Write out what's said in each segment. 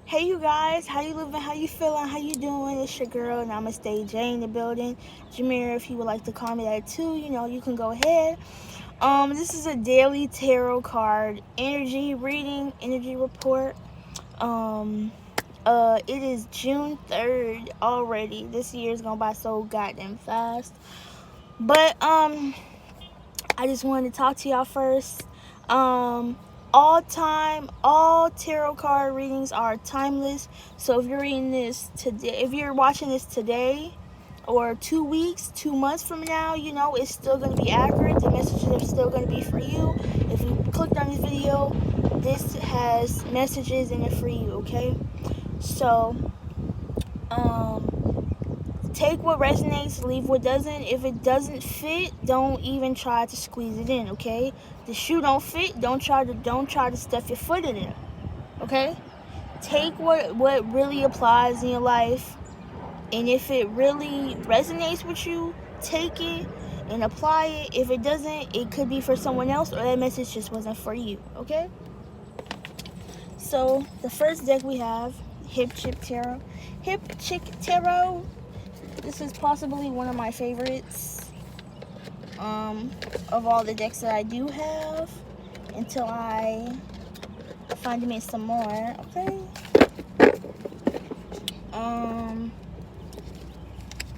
Hey you guys, how you living, how you feeling, how you doing? It's your girl, Namaste J in the building. Jameer, if you would like to call me that too, you can go ahead. This is a daily tarot card energy reading, energy report. It is June 3rd already. This year's gone by so goddamn fast. But, I just wanted to talk to y'all first. All tarot card readings are timeless. So if you're reading this today, if you're watching this today, or 2 weeks, 2 months from now, it's still going to be accurate. The messages are still going to be for you. If you clicked on this video, this has messages in it for you, okay? So, take what resonates, leave what doesn't. If it doesn't fit, don't even try to squeeze it in, okay? The shoe don't fit, don't try to stuff your foot in it, okay? Take what really applies in your life, and if it really resonates with you, take it and apply it. If it doesn't, it could be for someone else, or that message just wasn't for you, okay? So the first deck we have, Hip Chick Tarot. This is possibly one of my favorites of all the decks that I do have, until I find me some more, okay?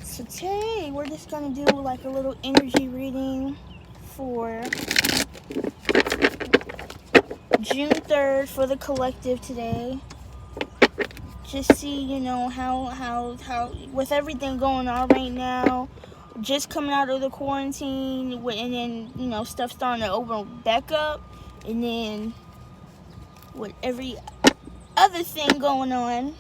So today we're just gonna do like a little energy reading for June 3rd for the collective today. Just see, how with everything going on right now, just coming out of the quarantine, and then, stuff starting to open back up, and then with every other thing going on,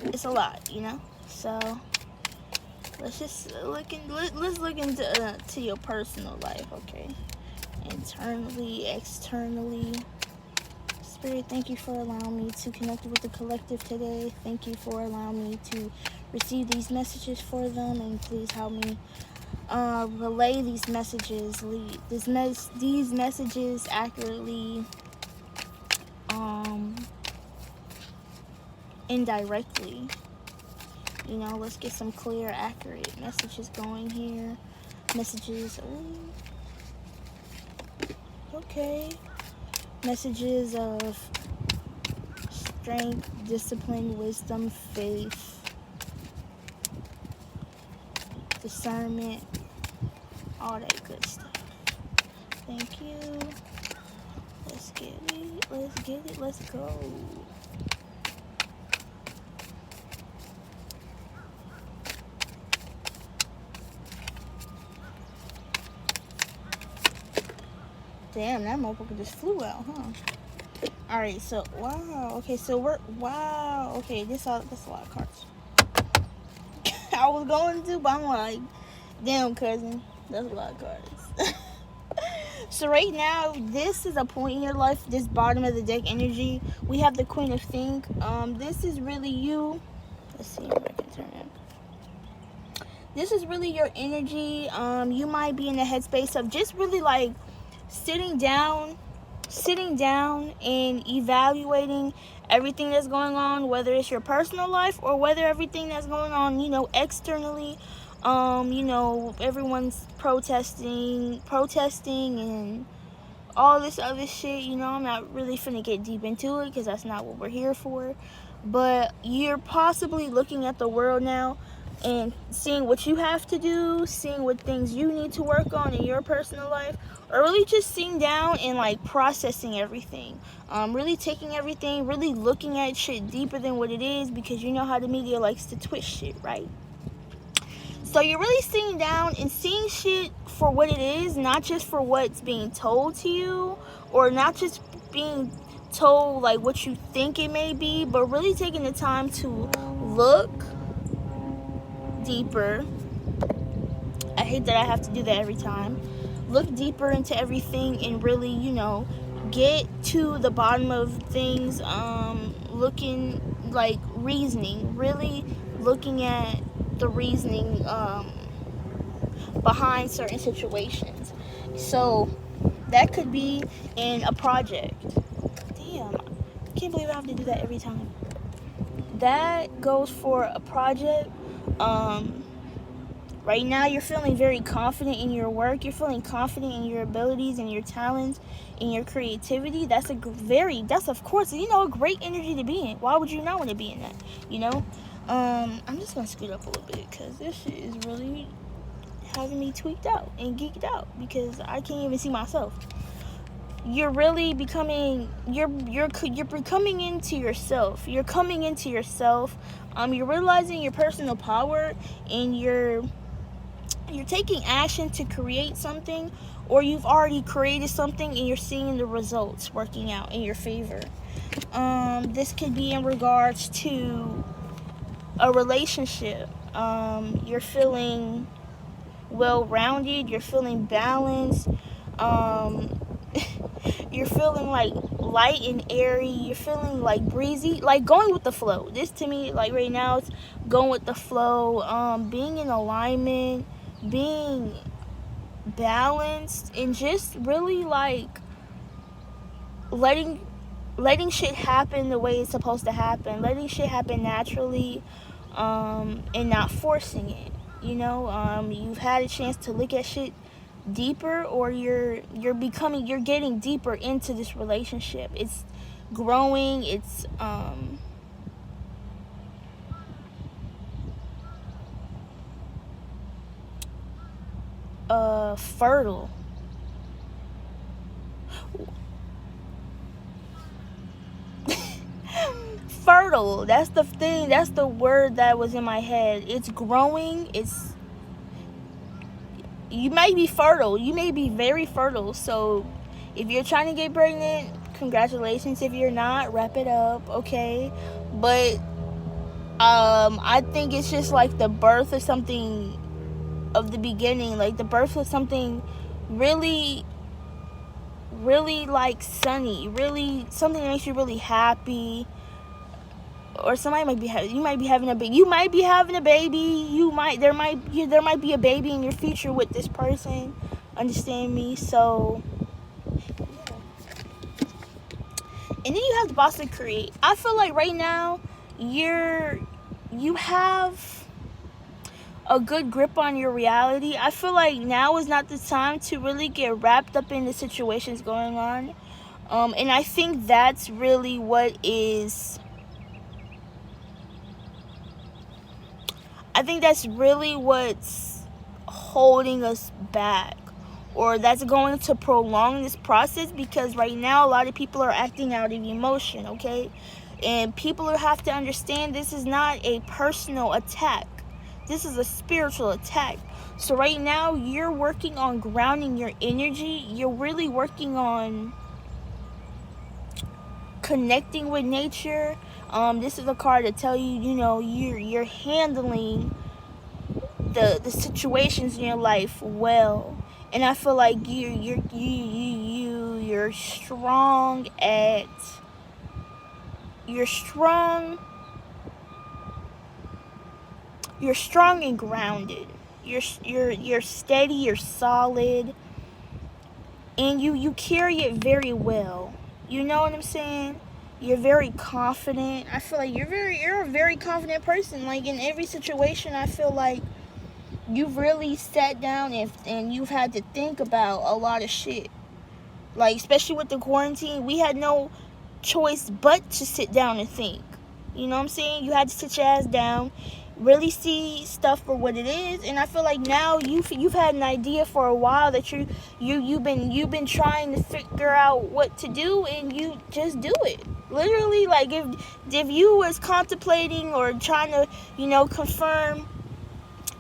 it's a lot, so let's look into your personal life, okay? Internally, externally. Spirit, thank you for allowing me to connect with the collective today. Thank you for allowing me to receive these messages for them, and please help me relay these messages, these messages accurately, indirectly. Let's get some clear, accurate messages going here. Messages, okay. Messages of strength, discipline, wisdom, faith, discernment, all that good stuff. Thank you. Let's get it, let's go. Damn, that motherfucker just flew out, huh? Alright, so, wow. Okay, so wow. Okay, that's a lot of cards. I was going to, but I'm like, damn, cousin. That's a lot of cards. So right now, this is a point in your life, this bottom of the deck energy. We have the Queen of Think. This is really you. Let's see if I can turn it. This is really your energy. You might be in the headspace of just really like sitting down and evaluating everything that's going on, whether it's your personal life or whether everything that's going on, externally. Everyone's protesting and all this other shit. I'm not really finna get deep into it because that's not what we're here for. But you're possibly looking at the world now and seeing what you have to do, seeing what things you need to work on in your personal life, or really just sitting down and like processing everything, really taking everything, really looking at shit deeper than what it is, because you know how the media likes to twist shit, right? So you're really sitting down and seeing shit for what it is, not just for what's being told to you, or not just being told like what you think it may be, but really taking the time to look deeper. I hate that I have to do that every time. Look deeper into everything and really, get to the bottom of things. Looking like reasoning, really looking at the reasoning behind certain situations. So That could be in a project. Damn, I can't believe I have to do that every time. That goes for a project. Um, right now, you're feeling very confident in your work. You're feeling confident in your abilities and your talents and your creativity. That's of course, a great energy to be in. Why would you not want to be in that? You know. I'm just gonna scoot up a little bit because this shit is really having me tweaked out and geeked out because I can't even see myself. You're really becoming you're becoming into yourself. You're coming into yourself. You're realizing your personal power, and you're taking action to create something, or you've already created something and you're seeing the results working out in your favor. This could be in regards to a relationship. You're feeling well-rounded. You're feeling balanced. You're feeling like light and airy. You're feeling like breezy, like going with the flow. This to me, like right now, it's going with the flow. Being in alignment, being balanced, and just really like letting shit happen the way it's supposed to happen. Letting shit happen naturally, and not forcing it. You've had a chance to look at shit deeper, or you're getting deeper into this relationship. It's growing. It's fertile. Fertile, that's the thing, that's the word that was in my head. It's growing. You may be fertile. You may be very fertile. So if you're trying to get pregnant, congratulations. If you're not, wrap it up, okay? But I think it's just like the birth of something, of the beginning, like the birth of something really, really like sunny, really something that makes you really happy. Or somebody might be you might be having a baby. You might be having a baby. There might be a baby in your future with this person. Understand me? So, and then you have the boss to create. I feel like right now you have a good grip on your reality. I feel like now is not the time to really get wrapped up in the situations going on. And I think that's really what is. I think that's really what's holding us back, or that's going to prolong this process, because right now a lot of people are acting out of emotion, okay? And people have to understand this is not a personal attack. This is a spiritual attack. So right now you're working on grounding your energy. You're really working on connecting with nature. This is a card to tell you, you're handling the situations in your life well, and I feel like you're strong at you're strong and grounded. You're steady. You're solid, and you carry it very well. You know what I'm saying? You're very confident. I feel like you're a very confident person. Like in every situation, I feel like you've really sat down and you've had to think about a lot of shit. Like, especially with the quarantine, we had no choice but to sit down and think. You know what I'm saying? You had to sit your ass down, really see stuff for what it is. And I feel like now you've had an idea for a while that you've been trying to figure out what to do, and you just do it. Literally, like if you was contemplating or trying to, confirm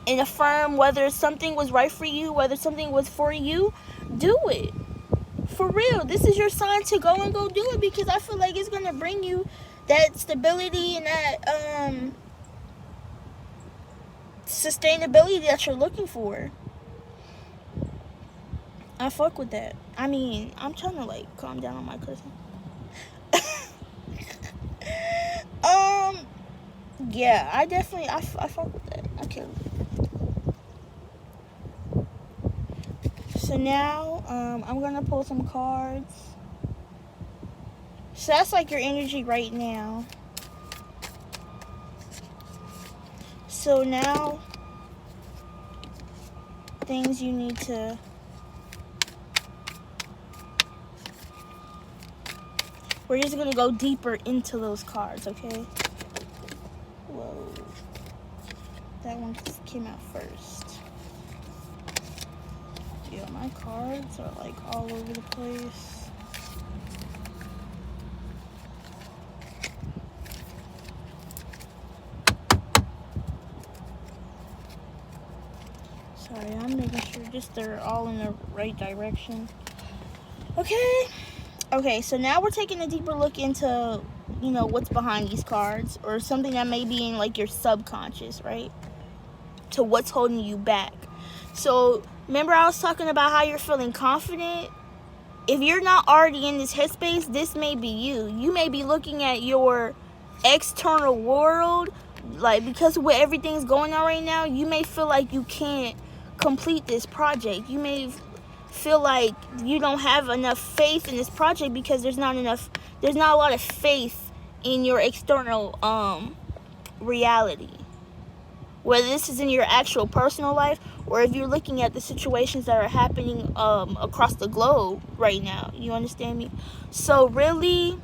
and affirm whether something was right for you, whether something was for you, do it. For real. This is your sign to go do it, because I feel like it's going to bring you that stability and that sustainability that you're looking for. I fuck with that. I mean, I'm trying to like calm down on my cousin. Yeah, I definitely, I fuck with that. Okay. So now, I'm gonna pull some cards. So that's like your energy right now. So now, things you need to... We're just gonna go deeper into those cards, okay? Whoa. That one just came out first. Yeah, my cards are like all over the place. Sorry, I'm making sure just they're all in the right direction. Okay, so now we're taking a deeper look into, you know, what's behind these cards, or something that may be in like your subconscious, right? To what's holding you back. So remember I was talking about how you're feeling confident? If you're not already in this headspace, this may be you. You may be looking at your external world, like, because with everything's going on right now, you may feel like you can't complete this project. You may feel like you don't have enough faith in this project because there's not a lot of faith in your external reality. Whether this is in your actual personal life, or if you're looking at the situations that are happening across the globe right now. You understand me? So really,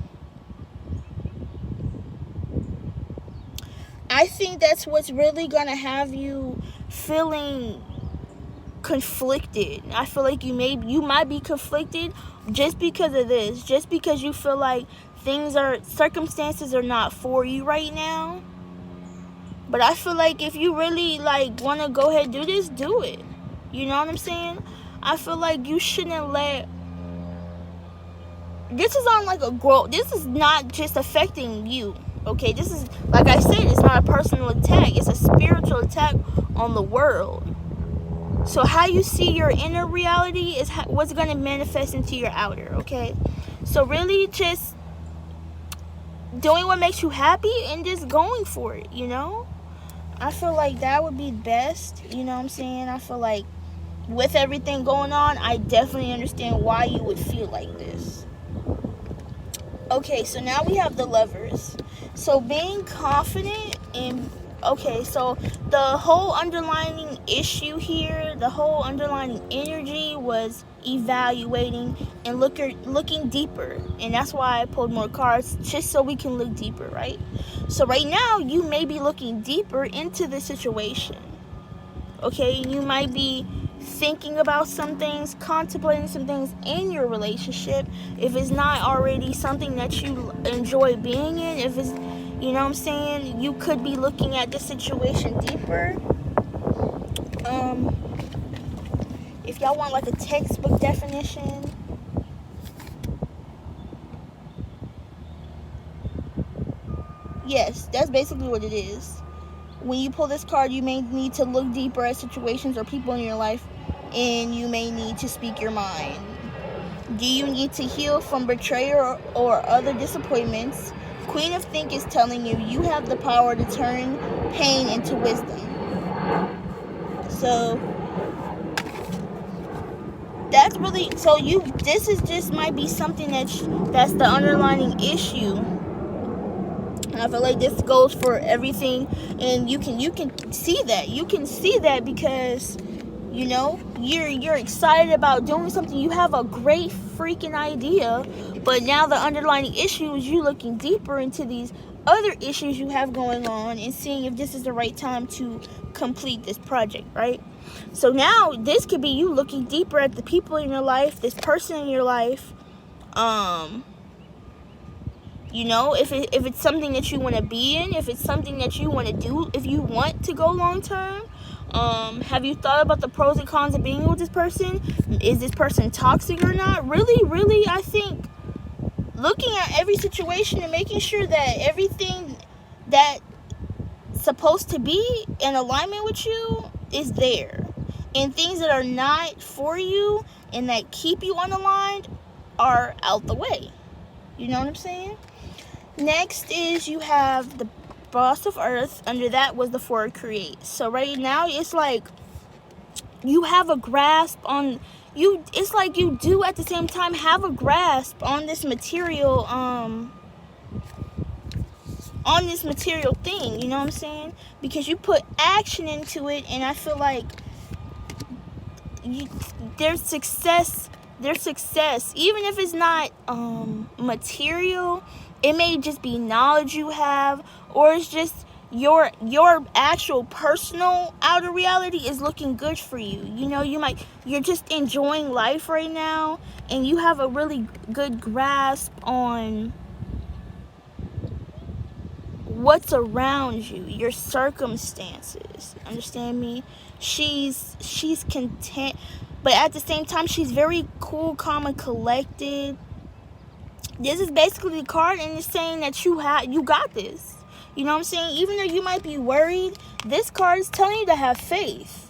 I think that's what's really gonna have you feeling conflicted. I feel like you might be conflicted just because of this, just because you feel like circumstances are not for you right now. But I feel like if you really like want to go ahead and do this, do it. You know what I'm saying? I feel like you shouldn't let... This is on like a growth. This is not just affecting you, okay? This is, like I said, it's not a personal attack. It's a spiritual attack on the world. So how you see your inner reality is what's going to manifest into your outer, okay? So really just doing what makes you happy and just going for it, you know? I feel like that would be best, you know what I'm saying? I feel like with everything going on, I definitely understand why you would feel like this. Okay, so now we have the Lovers. So being confident in... Okay, so the whole underlying issue here, the whole underlying energy was evaluating and looking deeper. And that's why I pulled more cards, just so we can look deeper, right? So right now, you may be looking deeper into the situation. Okay, you might be thinking about some things, contemplating some things in your relationship. If it's not already something that you enjoy being in, if it's... You know what I'm saying? You could be looking at the situation deeper. If y'all want like a textbook definition, yes, that's basically what it is. When you pull this card, you may need to look deeper at situations or people in your life, and you may need to speak your mind. Do you need to heal from betrayal or other disappointments? Queen of Think is telling you you have the power to turn pain into wisdom. So that's really... So this is just might be something that's the underlying issue. And I feel like this goes for everything, and you can see that. You can see that because, you know, you're excited about doing something. You have a great freaking idea, but now the underlying issue is you looking deeper into these other issues you have going on and seeing if this is the right time to complete this project, right? So now this could be you looking deeper at the people in your life, this person in your life. You know, if it's something that you want to be in, if it's something that you want to do, if you want to go long term. Have you thought about the pros and cons of being with this person? Is this person toxic or not? Really, I think looking at every situation and making sure that everything that's supposed to be in alignment with you is there. And things that are not for you and that keep you unaligned are out the way. You know what I'm saying? Next is you have the Boss of Earth. Under that was the Four Create. So right now it's like you have a grasp on, it's like you do at the same time have a grasp on this material thing, you know what I'm saying? Because you put action into it, and I feel like there's success, even if it's not material. It may just be knowledge you have, or it's just your actual personal outer reality is looking good for you. You know, you're just enjoying life right now, and you have a really good grasp on what's around you, your circumstances. Understand me? She's content, but at the same time she's very cool, calm, and collected. This is basically the card, and it's saying that you got this. You know what I'm saying? Even though you might be worried, this card is telling you to have faith.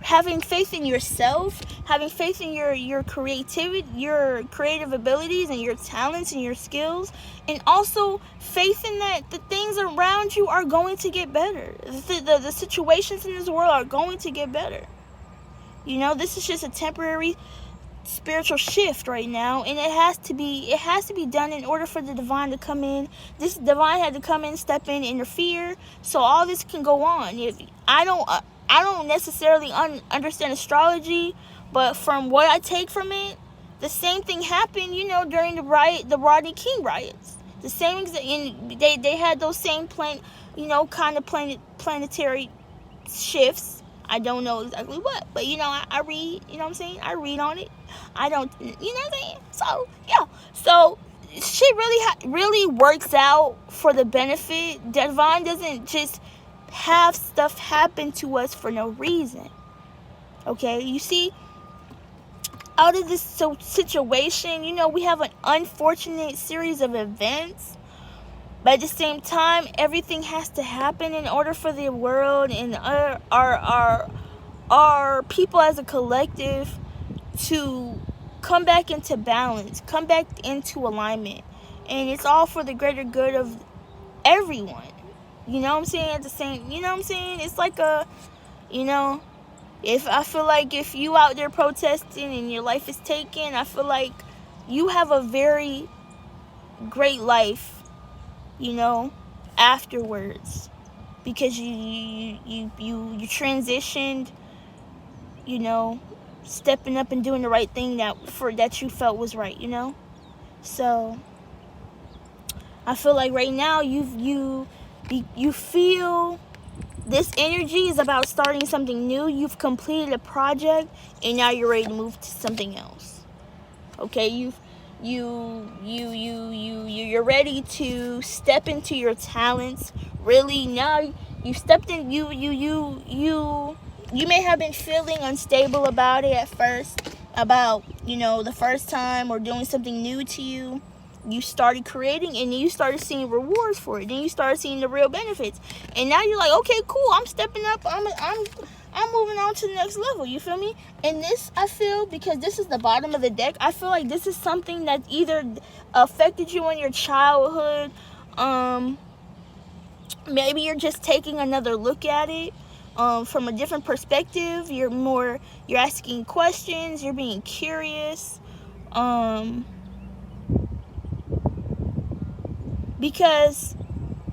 Having faith in yourself, having faith in your creativity, your creative abilities, and your talents and your skills, and also faith in that the things around you are going to get better. The situations in this world are going to get better. You know, this is just a temporary spiritual shift right now, and it has to be done in order for the divine to come in. This divine had to come in, step in, interfere, so all this can go on. If I don't necessarily understand astrology, but from what I take from it, the same thing happened, you know, during the Rodney King riots. The same they had those same planetary shifts. I don't know exactly what, but you know, I read, you know what I'm saying? I read on it. I don't, you know what I'm saying? So, yeah. So, shit really works out for the benefit. Divine doesn't just have stuff happen to us for no reason. Okay? You see, out of this situation, you know, we have an unfortunate series of events. But at the same time, everything has to happen in order for the world and our people as a collective to come back into balance, come back into alignment. And it's all for the greater good of everyone. You know what I'm saying? At the same, you know what I'm saying? It's like you know, I feel like if you out there protesting and your life is taken, I feel like you have a very great life, you know, afterwards, because you transitioned, you know, stepping up and doing the right thing that you felt was right, you know. So I feel like right now you feel this energy is about starting something new. You've completed a project, and now you're ready to move to something else. Okay, you're ready to step into your talents. Really, now you stepped in. You may have been feeling unstable about it at first, about, you know, the first time or doing something new to you. You started creating, and then you started seeing rewards for it. Then you started seeing the real benefits, and now you're like, okay, cool. I'm stepping up. I'm moving on to the next level. You feel me? And this, I feel, because this is the bottom of the deck, I feel like this is something that either affected you in your childhood. Maybe you're just taking another look at it from a different perspective. You're asking questions. You're being curious. Because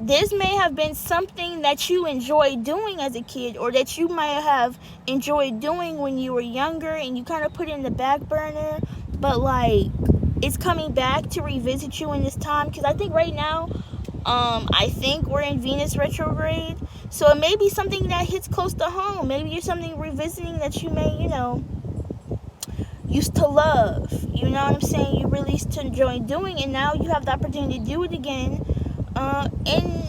this may have been something that you enjoyed doing as a kid, or that you might have enjoyed doing when you were younger, and you kind of put it in the back burner, but like it's coming back to revisit you in this time. Because I think right now, I think we're in Venus retrograde, so it may be something that hits close to home. Maybe you're something revisiting that you may, you know, used to love, you know what I'm saying? You really used to enjoy doing, and now you have the opportunity to do it again, and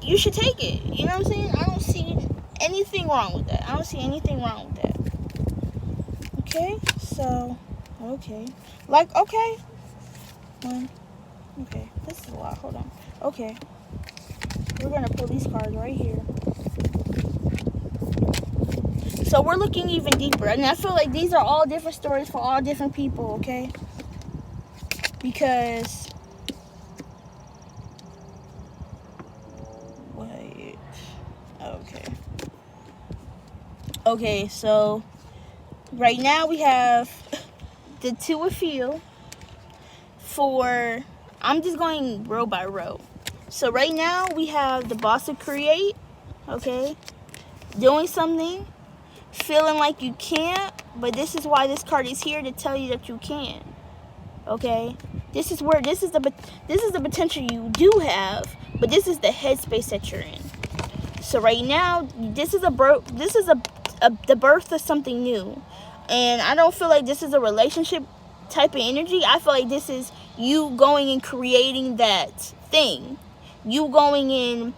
you should take it, you know what I'm saying? I don't see anything wrong with that. Okay, so, okay, this is a lot. Hold on. Okay, we're gonna pull these cards right here. So we're looking even deeper, and I feel like these are all different stories for all different people, okay? Because okay, so right now we have the two of feel for, I'm just going row by row. So right now we have the boss of create, okay, doing something, feeling like you can't, but this is why this card is here, to tell you that you can. Okay, this is the potential you do have, but this is the headspace that you're in. So right now, this is the birth of something new, and I don't feel like this is a relationship type of energy. I feel like this is you going and creating that thing, you going in,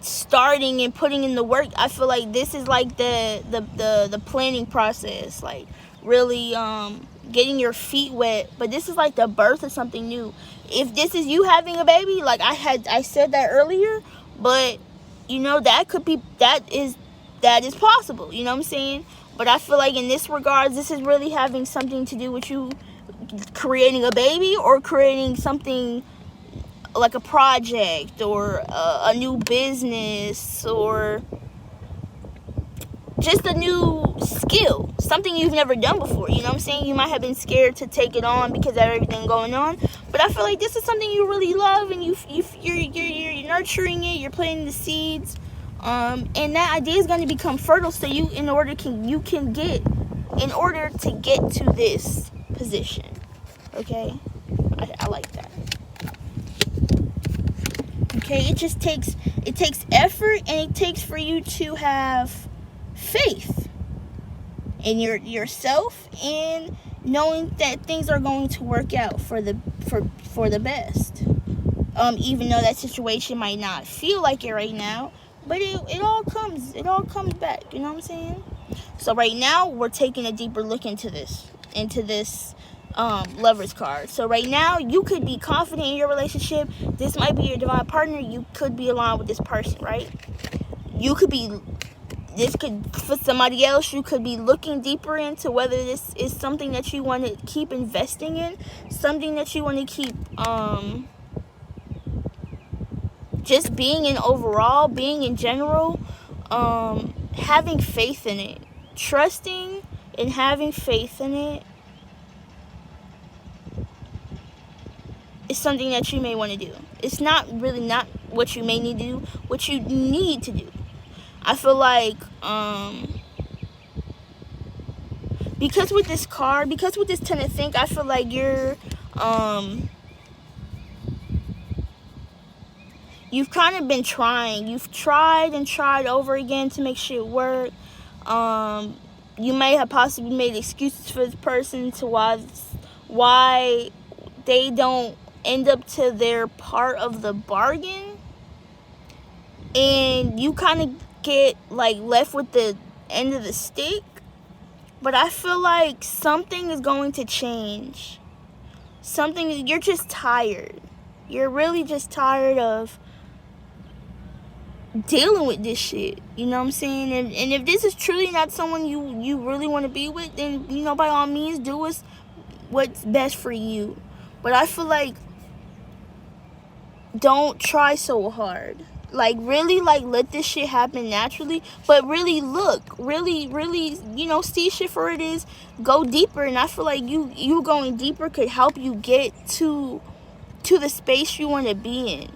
starting and putting in the work. I feel like this is like the planning process, like really getting your feet wet, but this is like the birth of something new. If this is you having a baby, like I said that earlier, but you know, that is possible, you know what I'm saying? But I feel like in this regards, this is really having something to do with you creating a baby, or creating something like a project, or a new business, or just a new skill, something you've never done before, you know what I'm saying? You might have been scared to take it on because of everything going on, but I feel like this is something you really love, and you're nurturing it, you're planting the seeds, and that idea is going to become fertile, so you, in order to get to this position, okay? I like that. Okay, it takes effort, and it takes for you to have faith in yourself, and knowing that things are going to work out for the best. Even though that situation might not feel like it right now, but it all comes back, you know what I'm saying? So right now we're taking a deeper look into this Lover's card. So right now you could be confident in your relationship. This might be your divine partner. You could be aligned with this person, right? For somebody else, you could be looking deeper into whether this is something that you want to keep investing in, something that you want to keep just being in general, having faith in it, trusting and having faith in it is something that you may want to do. It's not what you may need to do, what you need to do. I feel like, because with this Ten of Think, I feel like you've kind of been trying. You've tried and tried over again to make shit work. You may have possibly made excuses for this person to why they don't end up to their part of the bargain, and you kind of get like left with the end of the stick. But I feel like something is going to change. You're just tired. You're really just tired of dealing with this shit, you know what I'm saying? And if this is truly not someone you really want to be with, then, you know, by all means, do what's best for you. But I feel like, don't try so hard. Like, really, like, let this shit happen naturally. But really really, you know, see shit for it is. Go deeper. And I feel like you going deeper could help you get to the space you want to be in.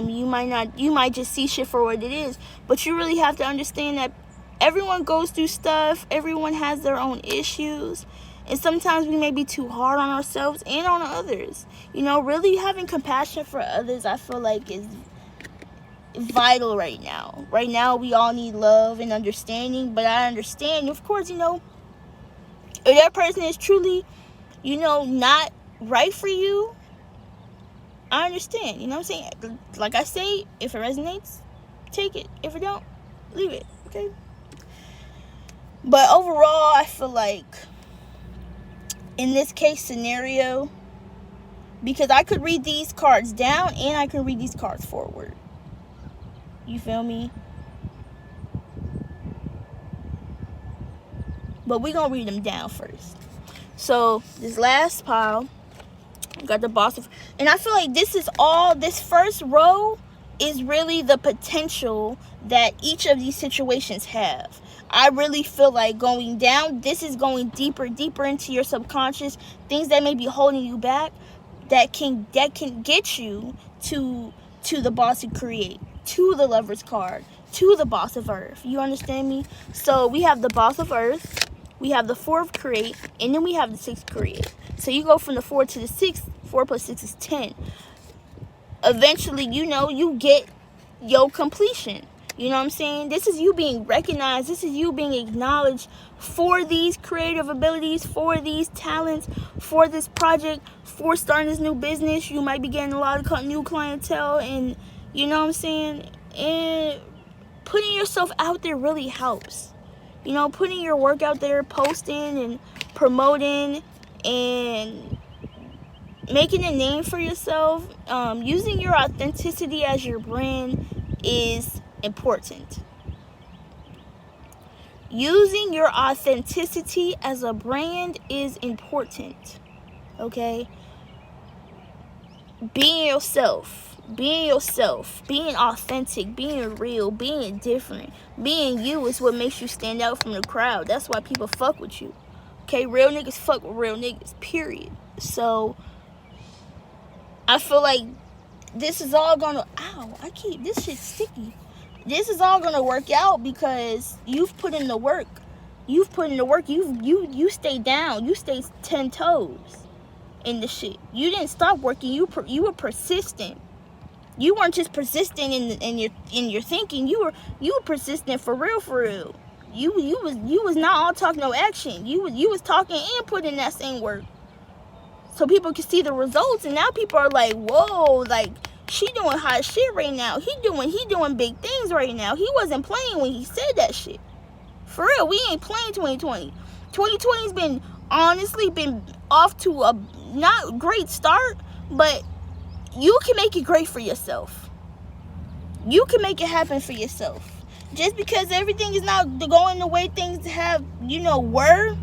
You might just see shit for what it is. But you really have to understand that everyone goes through stuff. Everyone has their own issues. And sometimes we may be too hard on ourselves and on others. You know, really having compassion for others, I feel like, is vital right now. Right now, we all need love and understanding. But I understand, of course, you know, if that person is truly, you know, not right for you, I understand. You know what I'm saying? Like I say, if it resonates, take it. If it don't, leave it. Okay? But overall, I feel like, in this case scenario, because I could read these cards down and I could read these cards forward. You feel me? But we're going to read them down first. So, this last pile, got the boss of, and I feel like this first row is really the potential that each of these situations have. I really feel like going down, this is going deeper into your subconscious, things that may be holding you back, that can get you to the boss of create, to the Lover's card, to the boss of earth. You understand me? So we have the boss of earth, we have the 4 of create, and then we have the 6 create. So you go from the 4 to the 6. 4 plus 6 is 10. Eventually, you get your completion. You know what I'm saying? This is you being recognized. This is you being acknowledged for these creative abilities, for these talents, for this project, for starting this new business. You might be getting a lot of new clientele, and you know what I'm saying? And putting yourself out there really helps. Putting your work out there, posting and promoting and making a name for yourself, using your authenticity as your brand is important. Using your authenticity as a brand is important. Okay? Being yourself, being authentic, being real, being different, being you is what makes you stand out from the crowd. That's why people fuck with you. Okay? Real niggas fuck with real niggas, period. So I feel like this is all gonna, this shit's sticky. This is all gonna work out because you've put in the work. You stayed down. You stayed 10 toes in the shit. You didn't stop working. You were persistent. You weren't just persistent in your thinking. You were persistent for real. You was not all talk no action. You was talking and putting in that same work. So people can see the results, and now people are like, whoa, like, she doing hot shit right now. He doing big things right now. He wasn't playing when he said that shit. For real, we ain't playing 2020. 2020's been off to a not great start, but you can make it great for yourself. You can make it happen for yourself. Just because everything is not going the way things have, were,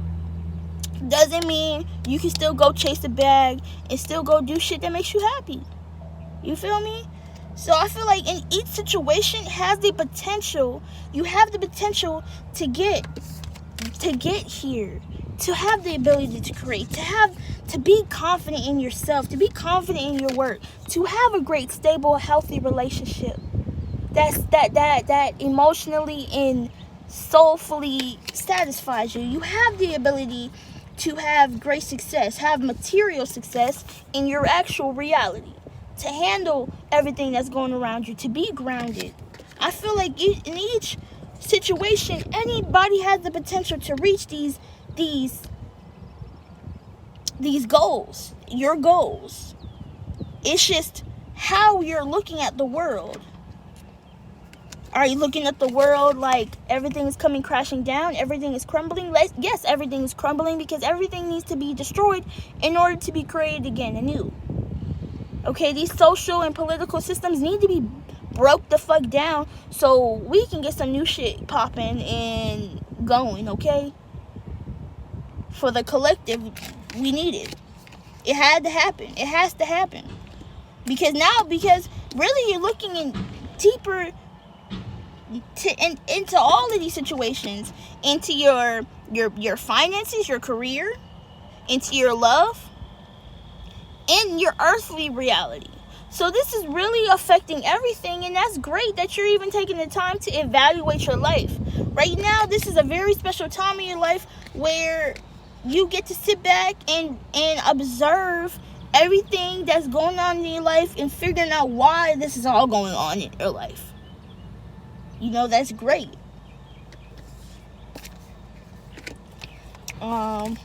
doesn't mean you can still go chase the bag and still go do shit that makes you happy. You feel me? So I feel like in each situation has the potential. You have the potential to get here, to have the ability to create, to be confident in yourself, to be confident in your work, to have a great, stable, healthy relationship that emotionally and soulfully satisfies you. You have the ability to have great success, have material success in your actual reality, to handle everything that's going around you, to be grounded. I feel like in each situation, anybody has the potential to reach these goals, your goals. It's just how you're looking at the world. Are you looking at the world like everything is coming crashing down? Everything is crumbling? Yes, everything is crumbling because everything needs to be destroyed in order to be created again anew. Okay, these social and political systems need to be broke the fuck down so we can get some new shit popping and going, okay? For the collective, we need it. It had to happen. It has to happen. Because really you're looking in deeper into all of these situations, into your finances, your career, into your love, in your earthly reality. So this is really affecting everything, and that's great that you're even taking the time to evaluate your life. Right now, this is a very special time in your life where you get to sit back and observe everything that's going on in your life and figuring out why this is all going on in your life. That's great. I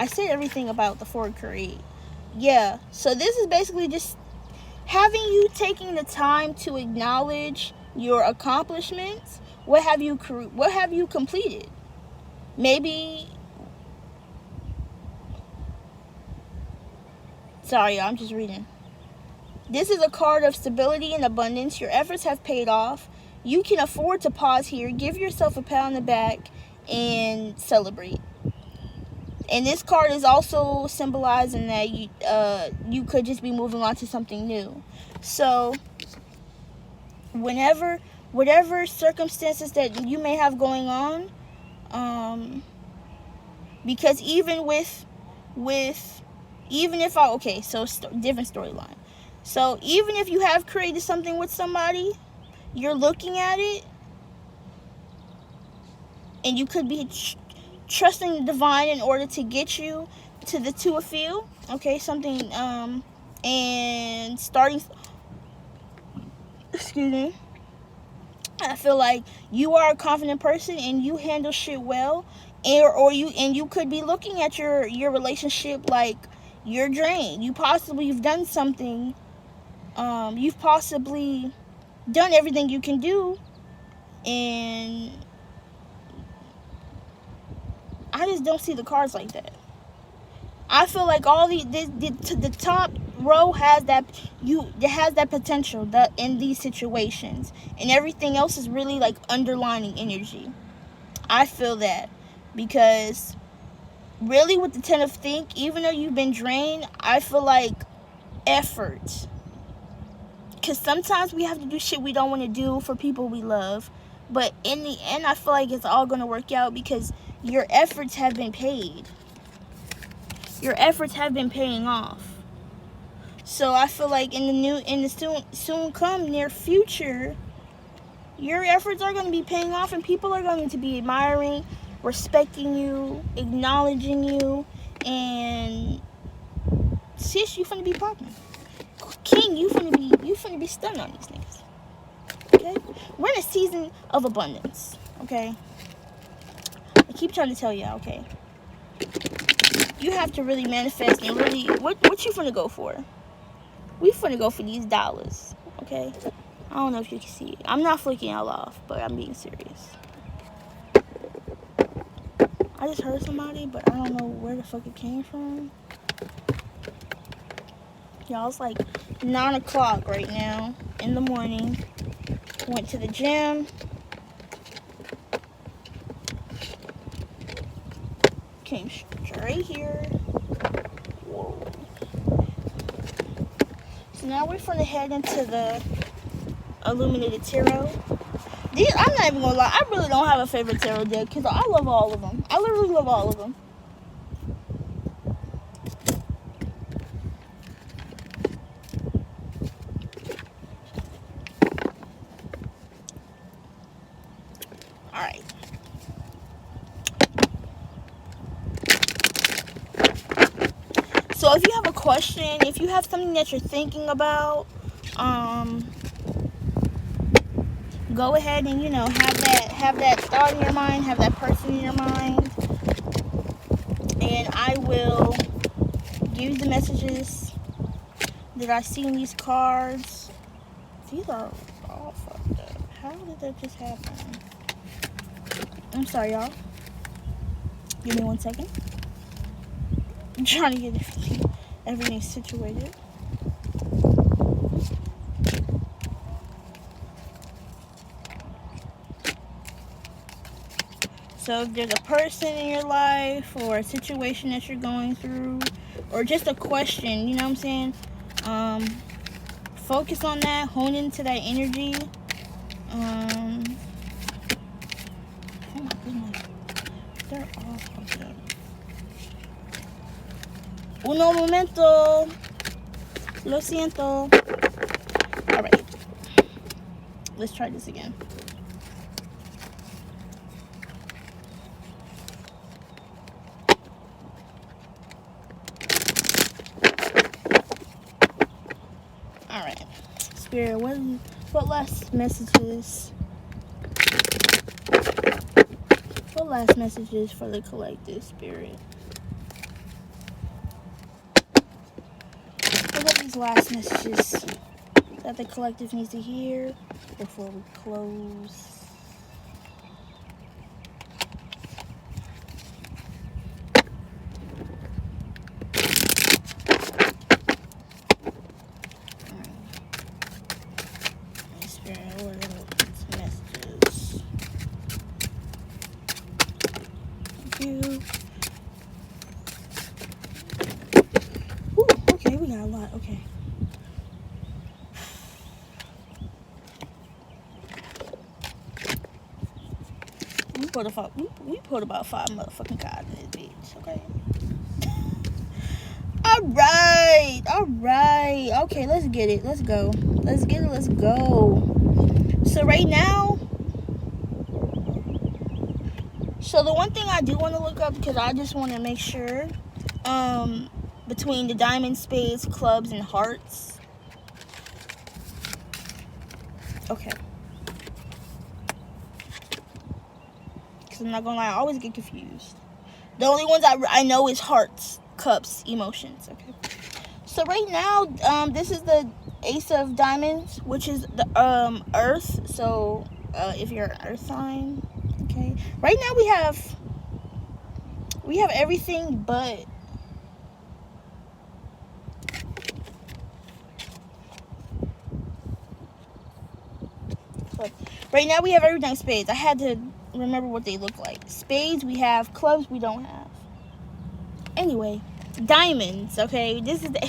said everything about the Ford Create. Yeah, so this is basically just having you taking the time to acknowledge your accomplishments. What have you completed? Maybe, sorry, I'm just reading. This is a card of stability and abundance. Your efforts have paid off. You can afford to pause here, give yourself a pat on the back, and celebrate. And this card is also symbolizing that you could just be moving on to something new. So whenever whatever circumstances that you may have going on, because even if different storyline. So even if you have created something with somebody, you're looking at it, and you could be trusting the divine in order to get you to a feel, okay, something, and starting, excuse me, I feel like you are a confident person and you handle shit well, and you could be looking at your relationship like you're drained. You've done something, you've possibly done everything you can do, and I just don't see the cards like that. I feel like all the top row has that potential that in these situations, and everything else is really like underlining energy. I feel that, because really with the 10 of think, even though you've been drained, I feel like effort, because sometimes we have to do shit we don't want to do for people we love, but in the end I feel like it's all going to work out because your efforts have been paid. Your efforts have been paying off. So I feel like in the soon come near future, your efforts are going to be paying off, and people are going to be admiring, respecting you, acknowledging you, and sis, you finna be popping. King, you finna be stunned on these niggas. Okay? We're in a season of abundance. Okay? I keep trying to tell y'all, okay? You have to really manifest and really, what you finna go for? We finna go for these dollars, okay? I don't know if you can see it. I'm not flicking y'all off, but I'm being serious. I just heard somebody, but I don't know where the fuck it came from. Y'all, it's like 9 o'clock right now in the morning. Went to the gym. Came straight here. Whoa. So now we're gonna head into the Illuminated Tarot. I'm not even gonna lie, I really don't have a favorite tarot deck because I love all of them. I literally love all of them. Alright. So if you have a question, if you have something that you're thinking about, go ahead and, have that thought in your mind, have that person in your mind, and I will give you the messages that I see in these cards. These are all fucked up. How did that just happen? I'm sorry, y'all. Give me 1 second. I'm trying to get everything situated. So if there's a person in your life or a situation that you're going through, or just a question, you know what I'm saying? Focus on that, hone into that energy. Oh my goodness. They're all fucked up. Uno momento. Lo siento. Alright. Let's try this again. Alright. Spirit, what last messages? What last messages for the collective, Spirit? What are these last messages that the collective needs to hear before we close? we pulled about 5 motherfucking cards in this bitch, okay? Alright. Okay, let's get it. Let's go. Let's go. So right now, so the one thing I do want to look up, because I just want to make sure, between the diamonds, spades, clubs, and hearts. Okay. Because I'm not gonna lie, I always get confused. The only ones I know is hearts, cups, emotions. Okay. So right now, this is the Ace of Diamonds, which is the Earth. So if you're an Earth sign, okay. Right now we have everything but right now we have everything spades. I had to remember what they look like. Spades we have, clubs we don't have. Anyway, diamonds, okay? This is the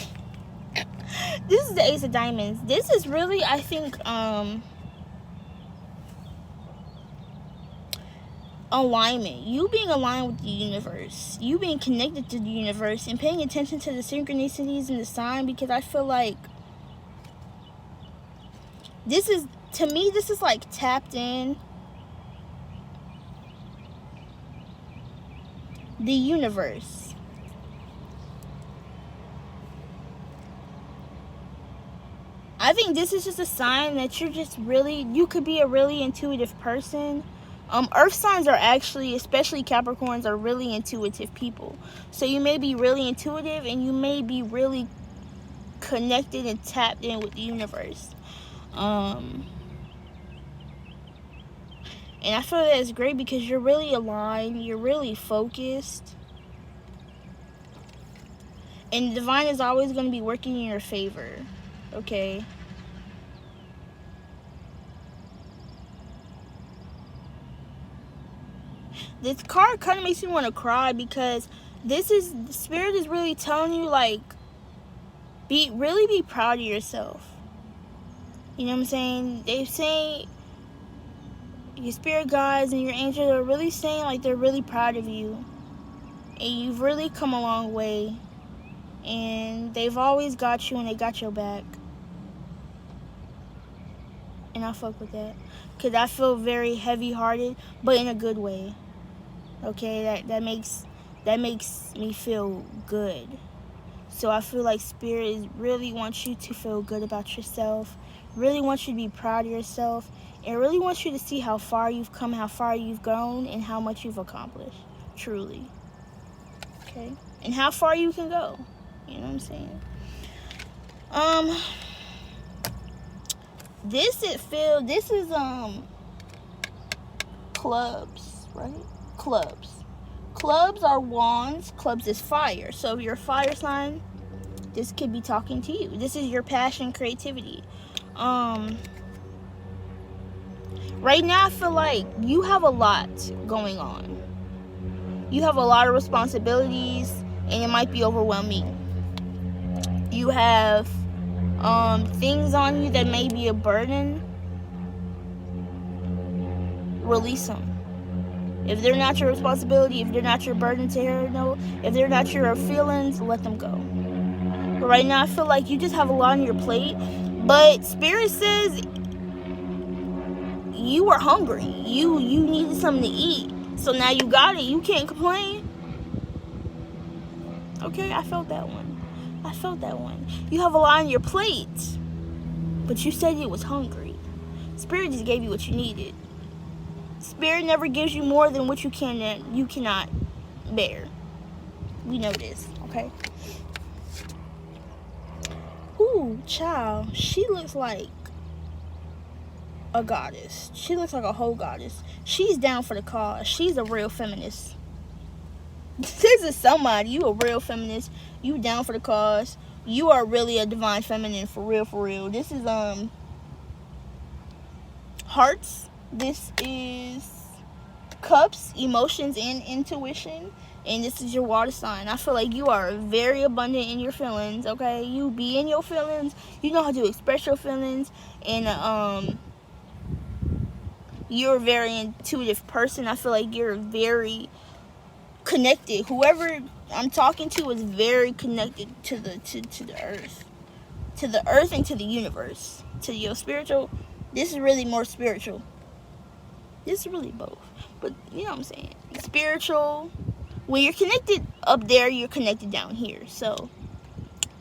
Ace of Diamonds. This is really, I think, alignment. You being aligned with the universe. You being connected to the universe and paying attention to the synchronicities in the sign, because I feel like this is, to me, this is like tapped in the universe. I think this is just a sign that you're just really, you could be a really intuitive person. Earth signs are actually, especially Capricorns, are really intuitive people. So you may be really intuitive and you may be really connected and tapped in with the universe. And I feel that it's great because you're really aligned, you're really focused. And the divine is always going to be working in your favor. Okay. This card kind of makes me want to cry, because this is, the spirit is really telling you, like, really be proud of yourself. You know what I'm saying? They're saying, your spirit guides and your angels are really saying, like, they're really proud of you. And you've really come a long way. And they've always got you and they got your back. And I fuck with that. Because I feel very heavy-hearted, but in a good way. Okay, that makes me feel good. So I feel like spirit really wants you to feel good about yourself, really wants you to be proud of yourself, and really wants you to see how far you've come, how far you've grown, and how much you've accomplished, truly. Okay, and how far you can go. You know what I'm saying? This is clubs, right? Clubs are wands. Clubs is fire. So if you're a fire sign, this could be talking to you. This is your passion, creativity. Right now I feel like you have a lot going on. You have a lot of responsibilities and it might be overwhelming. You have things on you that may be a burden. Release them. If they're not your responsibility, if they're not your burden to handle, if they're not your feelings, let them go. But right now I feel like you just have a lot on your plate. But Spirit says you were hungry. You needed something to eat. So now you got it. You can't complain. Okay, I felt that one. You have a lot on your plate, but you said you was hungry. Spirit just gave you what you needed. Spirit never gives you more than what you cannot bear. We know this, okay? Ooh, child. She looks like a goddess. She looks like a whole goddess. She's down for the cause. She's a real feminist. This is somebody. You a real feminist. You down for the cause. You are really a divine feminine, for real. This is hearts. This is cups, emotions, and intuition. And this is your water sign. I feel like you are very abundant in your feelings, okay? You be in your feelings. You know how to express your feelings. And you're a very intuitive person. I feel like you're very connected. Whoever I'm talking to is very connected to the earth. To the earth and to the universe. To your spiritual. This is really more spiritual. This is really both. But you know what I'm saying? Spiritual. When you're connected up there, you're connected down here. So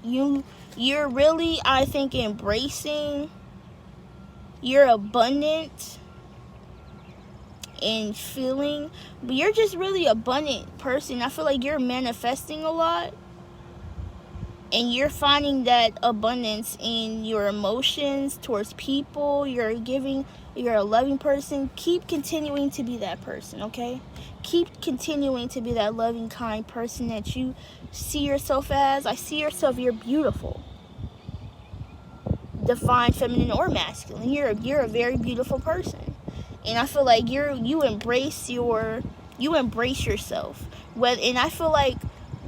you're really, I think, embracing your abundant and feeling, but you're just really abundant person. I feel like you're manifesting a lot, and you're finding that abundance in your emotions towards people. You're a loving person. Keep continuing to be that person, okay? Keep continuing to be that loving, kind person that you see yourself as. I see yourself, you're beautiful. Divine, feminine, or masculine. You're a very beautiful person. And I feel like you embrace yourself. And I feel like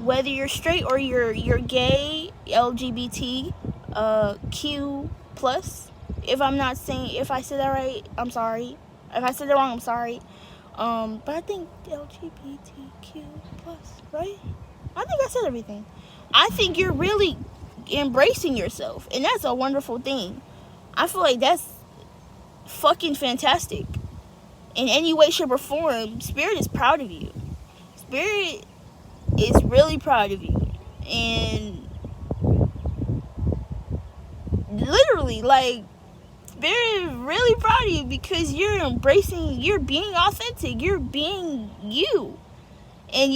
whether you're straight or you're gay, LGBT, Q plus. If I said that right, I'm sorry. If I said that wrong, I'm sorry. But I think LGBTQ plus, right? I think I said everything. I think you're really embracing yourself, and that's a wonderful thing. I feel like that's fucking fantastic. In any way, shape, or form, Spirit is proud of you. Spirit is really proud of you. And literally, like, Spirit is really proud of you because you're being authentic. You're being you. And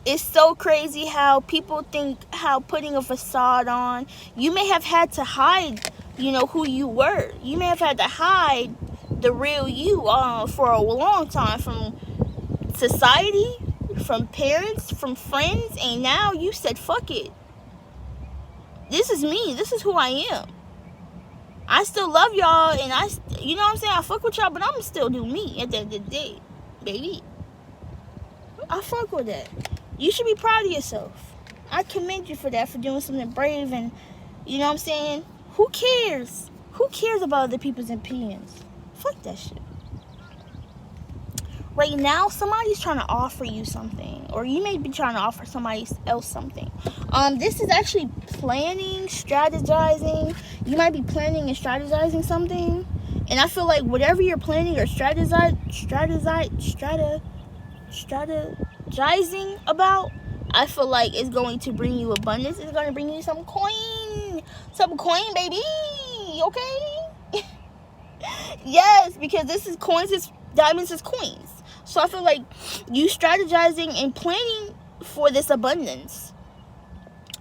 it's so crazy how people think how putting a facade on, you may have had to hide, who you were. You may have had to hide the real you for a long time from society, from parents, from friends, and now you said, fuck it. This is me. This is who I am. I still love y'all, and you know what I'm saying? I fuck with y'all, but I'm still do me at the end of the day, baby. I fuck with that. You should be proud of yourself. I commend you for that, for doing something brave, and you know what I'm saying? Who cares? Who cares about other people's opinions? Fuck that shit. Right now, somebody's trying to offer you something, or you may be trying to offer somebody else something. This is actually planning, strategizing. You might be planning and strategizing something, and I feel like whatever you're planning or strategizing about, I feel like it's going to bring you abundance. It's going to bring you some coin, baby. Okay. Yes, because this is coins, is diamonds is coins. So I feel like you strategizing and planning for this abundance.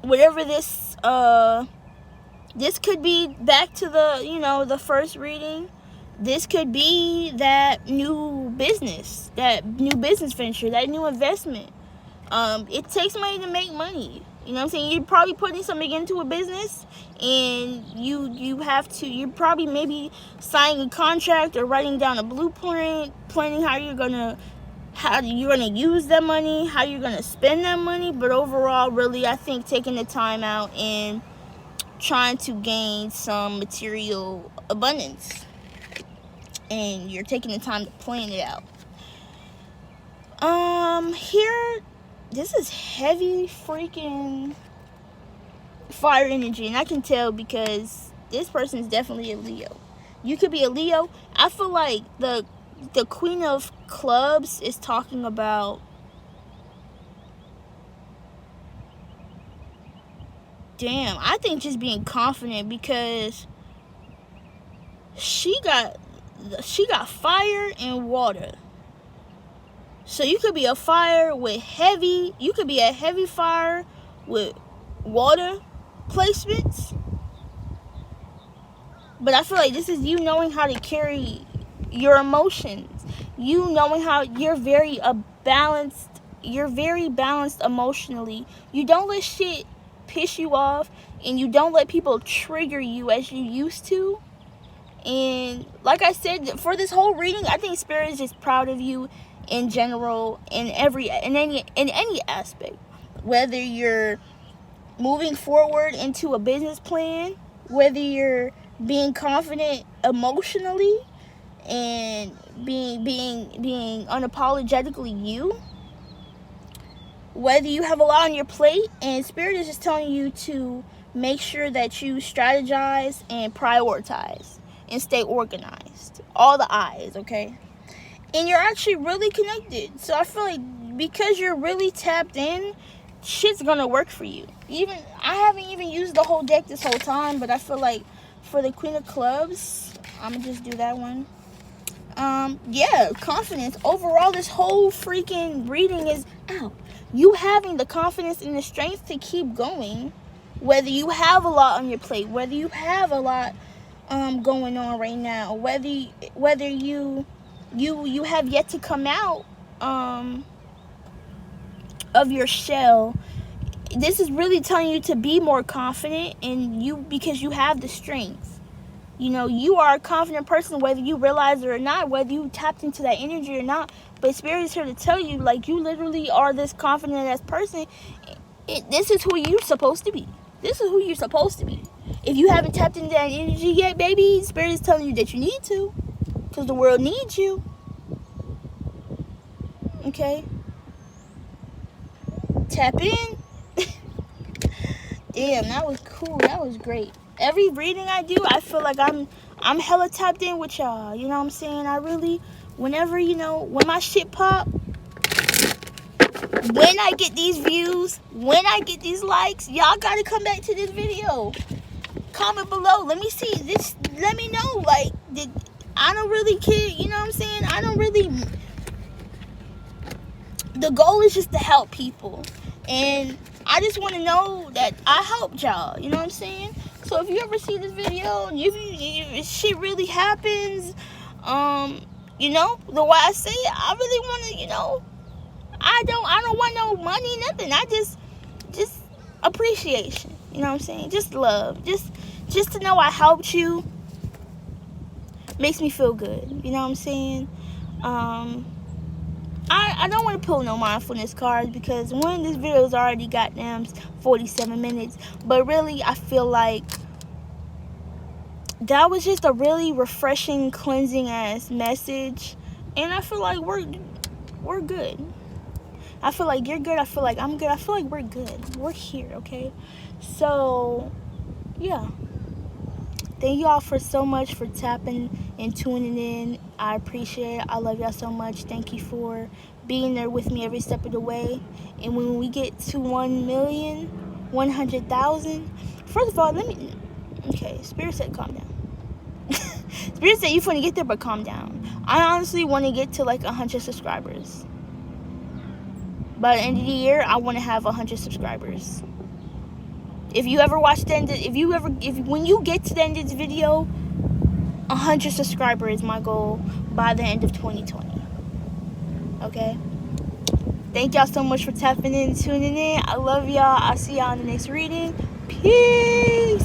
Whatever this could be back to the first reading. This could be that new business venture, that new investment. It takes money to make money. You know what I'm saying? You're probably putting something into a business, and you're probably maybe signing a contract or writing down a blueprint, planning how you're gonna use that money, how you're gonna spend that money. But overall, really, I think taking the time out and trying to gain some material abundance, and you're taking the time to plan it out. Here, this is heavy freaking fire energy, and I can tell because this person is definitely a Leo. You could be a Leo. I feel like the Queen of Clubs is talking about, I think just being confident, because she got fire and water. So you could be a fire with you could be a heavy fire with water placements. But I feel like this is you knowing how to carry your emotions. You knowing how you're very balanced emotionally. You don't let shit piss you off, and you don't let people trigger you as you used to. And like I said, for this whole reading, I think Spirit is just proud of you in general, in any aspect. Whether you're moving forward into a business plan, whether you're being confident emotionally and being unapologetically you. Whether you have a lot on your plate, and Spirit is just telling you to make sure that you strategize and prioritize and stay organized. All the I's, okay? And you're actually really connected. So I feel like because you're really tapped in, shit's gonna work for you. Even I haven't even used the whole deck this whole time, but I feel like for the Queen of Clubs, I'm gonna just do that one. Yeah, confidence. Overall, this whole freaking reading is you having the confidence and the strength to keep going, whether you have a lot on your plate, whether you have a lot going on right now, whether you have yet to come out of your shell. This is really telling you to be more confident in you, because you have the strength. You know, you are a confident person, whether you realize it or not, whether you tapped into that energy or not. But Spirit is here to tell you, like, you literally are this confident ass person. This is who you're supposed to be. This is who you're supposed to be. If you haven't tapped into that energy yet, baby, Spirit is telling you that you need to, because the world needs you. Okay? Tap in. Damn, that was cool. That was great. Every reading I do, I feel like I'm hella tapped in with y'all. You know what I'm saying? I really, whenever, when my shit pop, when I get these views, when I get these likes, y'all gotta come back to this video. Comment below. Let me see this. Let me know. Like, I don't really care. You know what I'm saying? I don't really. The goal is just to help people, and I just want to know that I helped y'all. You know what I'm saying? So if you ever see this video and if shit really happens, the way I say it, I really want to, I don't want no money, nothing. I just appreciation. You know what I'm saying? Just love. Just to know I helped you makes me feel good. You know what I'm saying? I don't want to pull no mindfulness cards, because one, this video is already goddamn 47 minutes. But really, I feel like that was just a really refreshing, cleansing ass message. And I feel like we're good. I feel like you're good. I feel like I'm good. I feel like we're good. We're here, okay? So, yeah. Thank y'all for so much for tapping and tuning in. I appreciate it. I love y'all so much. Thank you for being there with me every step of the way. And when we get to 1,100,000, first of all, okay, Spirit said calm down. Spirit said you want to get there, but calm down. I honestly want to get to like 100 subscribers. By the end of the year, I want to have 100 subscribers. If you ever watch the end, when you get to the end of this video, 100 subscribers is my goal by the end of 2020. Okay? Thank y'all so much for tapping in and tuning in. I love y'all. I'll see y'all in the next reading. Peace.